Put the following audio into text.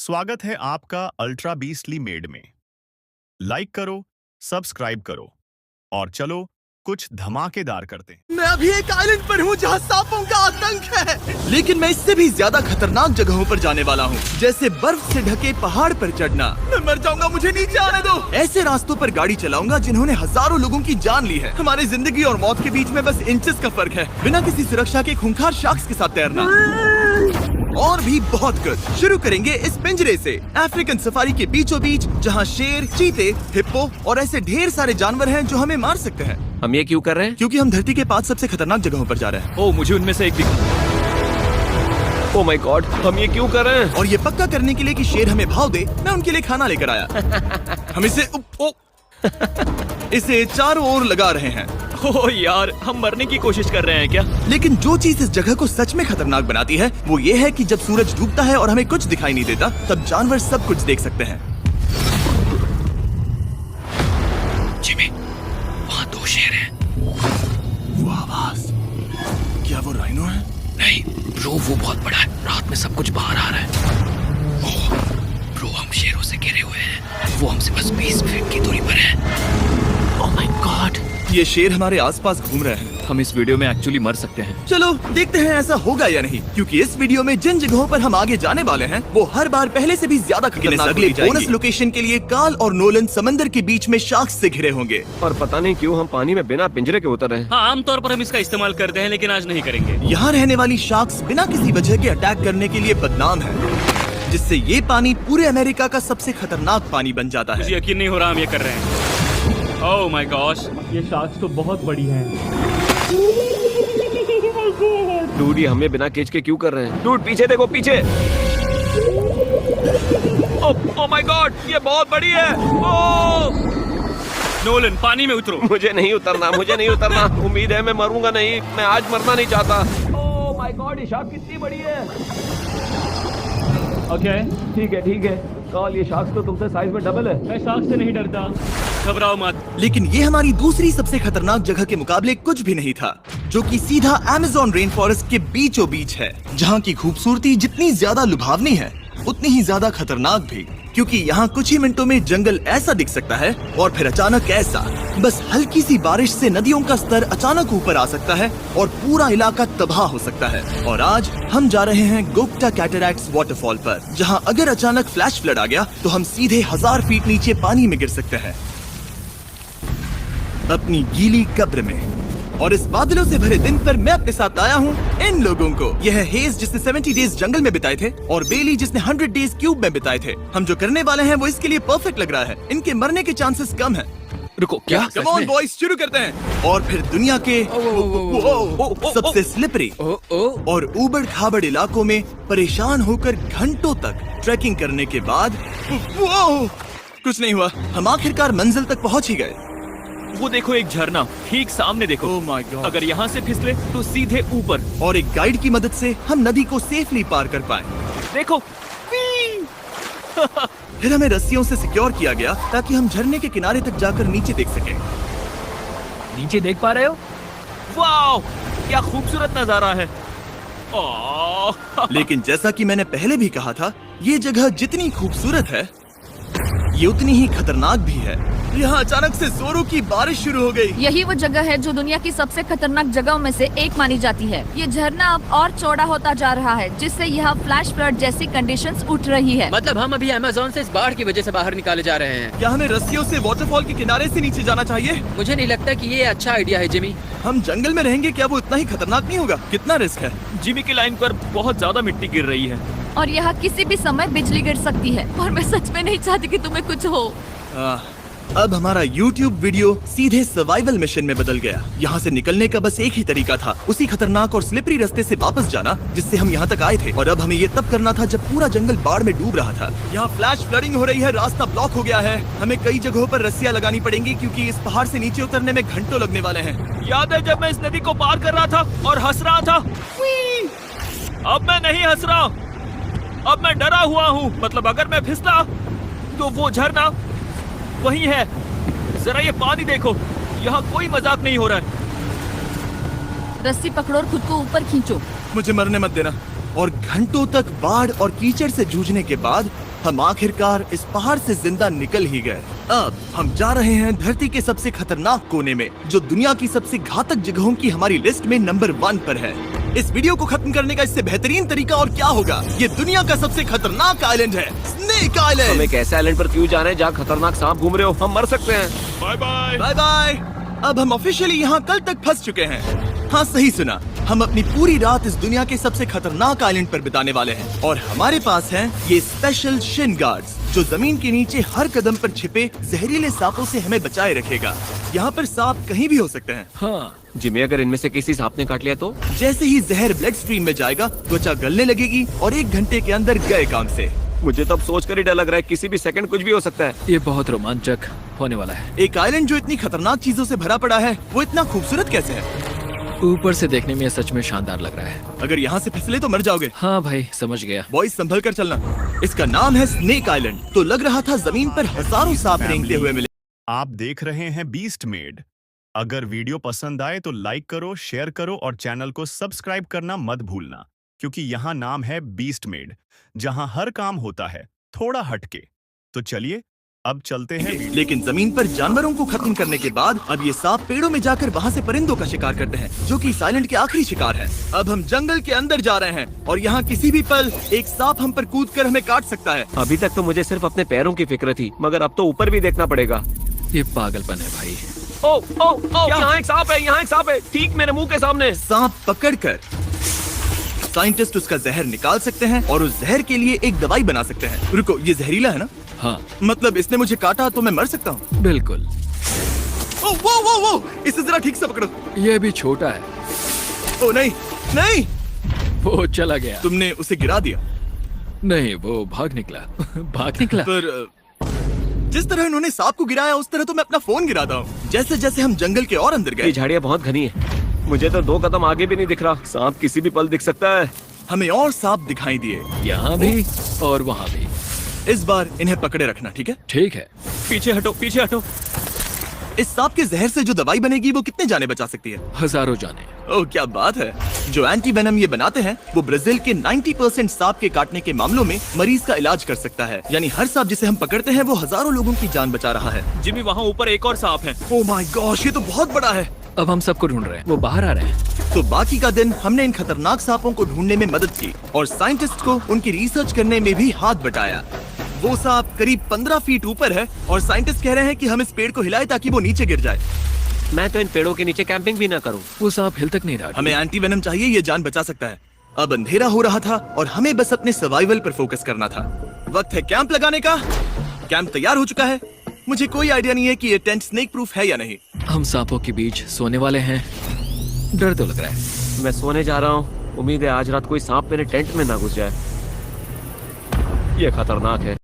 स्वागत है आपका अल्ट्रा बीस्टली मेड में। लाइक करो, सब्सक्राइब करो और चलो कुछ धमाकेदार करते हैं। मैं अभी एक आइलैंड पर हूँ जहाँ सांपों का आतंक है, लेकिन मैं इससे भी ज्यादा खतरनाक जगहों पर जाने वाला हूँ, जैसे बर्फ से ढके पहाड़ पर चढ़ना। मैं मर जाऊंगा, मुझे नीचे आने दो। ऐसे रास्तों पर गाड़ी चलाऊंगा जिन्होंने हजारों लोगों की जान ली है। हमारी जिंदगी और मौत के बीच में बस इंचेस का फर्क है। बिना किसी सुरक्षा के खूंखार शार्क्स के साथ तैरना और भी बहुत कुछ। शुरू करेंगे इस पिंजरे से, अफ्रीकन सफारी के बीचों बीच, जहाँ शेर, चीते, हिप्पो और ऐसे ढेर सारे जानवर हैं जो हमें मार सकते हैं। हम ये क्यों कर रहे हैं? क्योंकि हम धरती के 5 सबसे खतरनाक जगहों पर जा रहे हैं। ओह, मुझे उनमें से एक दिखा। ओह माय गॉड, हम ये क्यों कर रहे हैं? और ये पक्का करने के लिए कि शेर हमें भाव दे, मैं उनके लिए खाना लेकर आया। हम इसे चारों ओर लगा रहे हैं। ओह यार, हम मरने की कोशिश कर रहे हैं क्या? लेकिन जो चीज इस जगह को सच में खतरनाक बनाती है वो ये है कि जब सूरज डूबता है और हमें कुछ दिखाई नहीं देता, तब जानवर सब कुछ देख सकते हैं। जिमी, वहाँ 2 शेर हैं। वो आवाज, क्या वो राइनो है? नहीं ब्रो, वो बहुत बड़ा है। रात में सब कुछ बाहर आ रहा है। ओह ब्रो, हम शेरों से घिरे हुए हैं। वो हमसे बस 20 फीट की दूरी पर है। ओह माय गॉड, ये शेर हमारे आसपास घूम रहे हैं। हम इस वीडियो में एक्चुअली मर सकते हैं। चलो देखते हैं ऐसा होगा या नहीं, क्योंकि इस वीडियो में जिन जगहों पर हम आगे जाने वाले हैं वो हर बार पहले से भी ज्यादा खतरनाक। अगले बोनस लोकेशन के लिए काल और नोलन समंदर के बीच में शार्क्स से घिरे होंगे। और पता नहीं क्यों हम पानी में बिना पिंजरे के उतर रहे हैं। हाँ, आमतौर पर हम इसका इस्तेमाल करते हैं, लेकिन आज नहीं करेंगे। यहाँ रहने वाली शार्क्स बिना किसी वजह के अटैक करने के लिए बदनाम है, जिससे ये पानी पूरे अमेरिका का सबसे खतरनाक पानी बन जाता है। मुझे यकीन नहीं हो रहा हम ये कर रहे हैं। ओह माय गॉश, ये शार्क्स तो बहुत बड़ी हैं। डूड, ये हमें बिना केज के क्यों कर रहे हैं? डूड पीछे देखो, पीछे। ओह माय गॉड, ये बहुत बड़ी है। ओह नोलन, पानी में उतरो। मुझे नहीं उतरना, मुझे नहीं उतरना। उम्मीद है मैं मरूंगा नहीं। मैं आज मरना नहीं चाहता। ओह माय गॉड, ये शार्क कितनी बड़ी है। ओके, ठीक है ठीक है। कॉल, ये शार्क तो तुमसे साइज में डबल है। मैं शार्क से नहीं डरता, घबराओ मत। लेकिन ये हमारी दूसरी सबसे खतरनाक जगह के मुकाबले कुछ भी नहीं था, जो कि सीधा अमेज़न रेन फॉरेस्ट के बीचों बीच है, जहाँ की खूबसूरती जितनी ज्यादा लुभावनी है उतनी ही ज्यादा खतरनाक भी, क्योंकि यहाँ कुछ ही मिनटों में जंगल ऐसा दिख सकता है और फिर अचानक ऐसा। बस हल्की सी बारिश से नदियों का स्तर अचानक ऊपर आ सकता है और पूरा इलाका तबाह हो सकता है। और आज हम जा रहे हैं गोक्टा कैटरैक्ट्स वाटरफॉल पर, जहाँ अगर अचानक फ्लैश फ्लड आ गया तो हम सीधे 1000 फीट नीचे पानी में गिर सकते हैं, अपनी गीली कब्र में। और इस बादलों से भरे दिन पर मैं अपने साथ आया हूँ इन लोगों को। यह है हेज, जिसने 70 डेज जंगल में बिताए थे, और बेली, जिसने 100 डेज क्यूब में बिताए थे। हम जो करने वाले हैं वो इसके लिए परफेक्ट लग रहा है। इनके मरने के चांसेस कम हैं। रुको, क्या? कम ऑन बॉयज, शुरू करते हैं। और फिर दुनिया के सबसे स्लिपरी और ऊबड़ खाबड़ इलाकों में परेशान होकर घंटों तक ट्रैकिंग करने के बाद कुछ नहीं हुआ। हम आखिरकार मंजिल तक पहुँच ही गए। वो देखो, एक झरना ठीक सामने देखो। Oh my God. अगर यहाँ से फिसले तो सीधे ऊपर। और एक गाइड की मदद से हम नदी को सेफली पार कर पाए। देखो। फिर हमें रस्सियों से सिक्योर किया गया ताकि हम झरने के किनारे तक जाकर नीचे देख सकें। नीचे देख पा रहे हो? वाह, क्या खूबसूरत नजारा है। लेकिन जैसा कि मैंने पहले भी कहा था, ये जगह जितनी खूबसूरत है ये उतनी ही खतरनाक भी है। यहाँ अचानक से जोरों की बारिश शुरू हो गई। यही वो जगह है जो दुनिया की सबसे खतरनाक जगहों में से एक मानी जाती है। ये झरना अब और चौड़ा होता जा रहा है, जिससे यहाँ फ्लैश फ्लड जैसी कंडीशंस उठ रही है। मतलब हम अभी अमेज़न से इस बाढ़ की वजह से बाहर निकाले जा रहे हैं। क्या हमें रस्सियों से वाटरफॉल के किनारे से नीचे जाना चाहिए? मुझे नहीं लगता कि ये अच्छा आइडिया है जिमी। हम जंगल में रहेंगे, क्या वो इतना ही खतरनाक नहीं होगा? कितना रिस्क है? जिमी की लाइन पर बहुत ज्यादा मिट्टी गिर रही है और यहाँ किसी भी समय बिजली गिर सकती है, और मैं सच में नहीं चाहती कि तुम्हें कुछ हो। अब हमारा YouTube वीडियो सीधे सर्वाइवल मिशन में बदल गया। यहाँ से निकलने का बस एक ही तरीका था, उसी खतरनाक और स्लिपरी रास्ते से वापस जाना जिससे हम यहाँ तक आए थे। और अब हमें ये तब करना था जब पूरा जंगल बाढ़ में डूब रहा था। यहाँ फ्लैश फ्लडिंग हो रही है, रास्ता ब्लॉक हो गया है। हमें कई जगहों पर रस्सियाँ लगानी पड़ेंगी क्योंकि इस पहाड़ से नीचे उतरने में घंटों लगने वाले हैं। याद है जब मैं इस नदी को पार कर रहा था और हंस रहा था? अब मैं नहीं हंस रहा, अब मैं डरा हुआ हूँ। मतलब अगर मैं फिसला तो वो झरना वही है। जरा ये पानी देखो, यहाँ कोई मजाक नहीं हो रहा है। रस्सी पकड़ो और खुद को ऊपर खींचो। मुझे मरने मत देना। और घंटों तक बाढ़ और कीचड़ से जूझने के बाद हम आखिरकार इस पहाड़ से जिंदा निकल ही गए। अब हम जा रहे हैं धरती के सबसे खतरनाक कोने में, जो दुनिया की सबसे घातक जगहों की हमारी लिस्ट में नंबर 1 पर है। इस वीडियो को खत्म करने का इससे बेहतरीन तरीका और क्या होगा? ये दुनिया का सबसे खतरनाक आइलैंड है, स्नेक हम आइलैंड। एक ऐसे आइलैंड पर क्यों जा रहे हैं जहाँ खतरनाक सांप घूम रहे हो? हम मर सकते हैं। Bye bye. Bye bye. अब हम ऑफिशियली यहाँ कल तक फंस चुके हैं। हाँ, सही सुना, हम अपनी पूरी रात इस दुनिया के सबसे खतरनाक आइलैंड पर बिताने वाले हैं। और हमारे पास हैं ये स्पेशल शिन गार्ड्स, जो जमीन के नीचे हर कदम पर छिपे जहरीले सांपों से हमें बचाए रखेगा। यहाँ पर सांप कहीं भी हो सकते हैं। हाँ जिम्मी, अगर इनमें से किसी सांप ने काट लिया तो? जैसे ही जहर ब्लड स्ट्रीम में जाएगा, त्वचा गलने लगेगी और 1 घंटे के अंदर गए काम से। मुझे तो अब सोचकर ही डर लग रहा है, किसी भी सेकंड कुछ भी हो सकता है। ये बहुत रोमांचक होने वाला है। एक आइलैंड जो इतनी खतरनाक चीजों से भरा पड़ा है, वो इतना खूबसूरत कैसे है? ऊपर से देखने में ये सच में शानदार लग रहा है। अगर यहाँ से फिसले तो मर जाओगे। हाँ भाई, समझ गया। बॉयज, संभल कर चलना। इसका नाम है स्नेक आइलैंड। तो लग रहा था जमीन पर हजारों सांप रेंगते हुए मिले। आप देख रहे हैं बीस्ट मेड। अगर वीडियो पसंद आए तो लाइक करो, शेयर करो और चैनल को सब्सक्राइब करना मत भूलना, क्योंकि यहाँ नाम है बीस्ट मेड, जहाँ हर काम होता है थोड़ा हटके। तो चलिए अब चलते हैं वीडियो। लेकिन जमीन पर जानवरों को खत्म करने के बाद अब ये सांप पेड़ों में जाकर वहाँ से परिंदों का शिकार करते हैं, जो कि इस आइलैंड के आखिरी शिकार है। अब हम जंगल के अंदर जा रहे हैं और यहाँ किसी भी पल एक सांप हम पर कूदकर हमें काट सकता है। अभी तक तो मुझे सिर्फ अपने पैरों की फिक्र थी, मगर अब तो ऊपर भी देखना पड़ेगा। ये पागलपन है भाई। ओ ओ ओ, यहाँ एक सांप है, यहाँ एक सांप है, ठीक मेरे मुंह के सामने। सांप पकड़कर साइंटिस्ट उसका जहर निकाल सकते हैं और उस जहर के लिए एक दवाई बना सकते हैं। रुको, ये जहरीला है ना? हाँ मतलब इसने मुझे काटा तो मैं मर सकता हूँ? बिल्कुल। ओ, वो, इसे जरा ठीक से पकड़ो। ये भी छोटा है। ओ नहीं, नहीं, वो चला गया। तुमने उसे गिरा दिया। नहीं, वो भाग निकला। भाग निकला। पर जिस तरह इन्होंने सांप को गिराया, उस तरह तो मैं अपना फोन गिराता हूँ। जैसे जैसे हम जंगल के और अंदर ये गए, झाड़ियाँ बहुत घनी है, मुझे तो 2 कदम आगे भी नहीं दिख रहा। सांप किसी भी पल दिख सकता है। हमें और सांप दिखाई दिए। यहाँ भी और वहाँ भी। इस बार इन्हें पकड़े रखना, ठीक है? ठीक है। पीछे हटो, पीछे हटो। इस सांप के जहर से जो दवाई बनेगी वो कितने जाने बचा सकती है? हजारों जाने। ओह, क्या बात है। जो एंटी वेनम ये बनाते हैं, वो ब्राजील के 90% सांप के काटने के मामलों में मरीज का इलाज कर सकता है। यानी हर सांप जिसे हम पकड़ते हैं वो हजारों लोगों की जान बचा रहा है। जिम्मी, वहाँ ऊपर एक और सांप है। ओह माय गॉश, ये तो बहुत बड़ा है। अब हम सबको ढूंढ रहे हैं, वो बाहर आ रहे हैं। तो बाकी का दिन हमने इन खतरनाक सांपों को ढूंढने में मदद की और साइंटिस्ट को उनकी रिसर्च करने में भी हाथ बटाया। वो सांप करीब 15 फीट ऊपर है और साइंटिस्ट कह रहे हैं कि हम इस पेड़ को हिलाएं ताकि वो नीचे गिर जाए। मैं तो इन पेड़ों के नीचे कैंपिंग भी ना करूं। वो सांप हिल तक नहीं रहा। हमें एंटी वेनम चाहिए, ये जान बचा सकता है। अब अंधेरा हो रहा था और हमें बस अपने सर्वाइवल पर फोकस करना था। वक्त है कैंप लगाने का। कैंप तैयार हो चुका है। मुझे कोई आइडिया नहीं है कि ये टेंट स्नेक प्रूफ है या नहीं। हम सांपों के बीच सोने वाले हैं। डर तो लग रहा है। मैं सोने जा रहा हूँ। उम्मीद है आज रात कोई सांप मेरे टेंट में ना घुस जाए। ये खतरनाक है।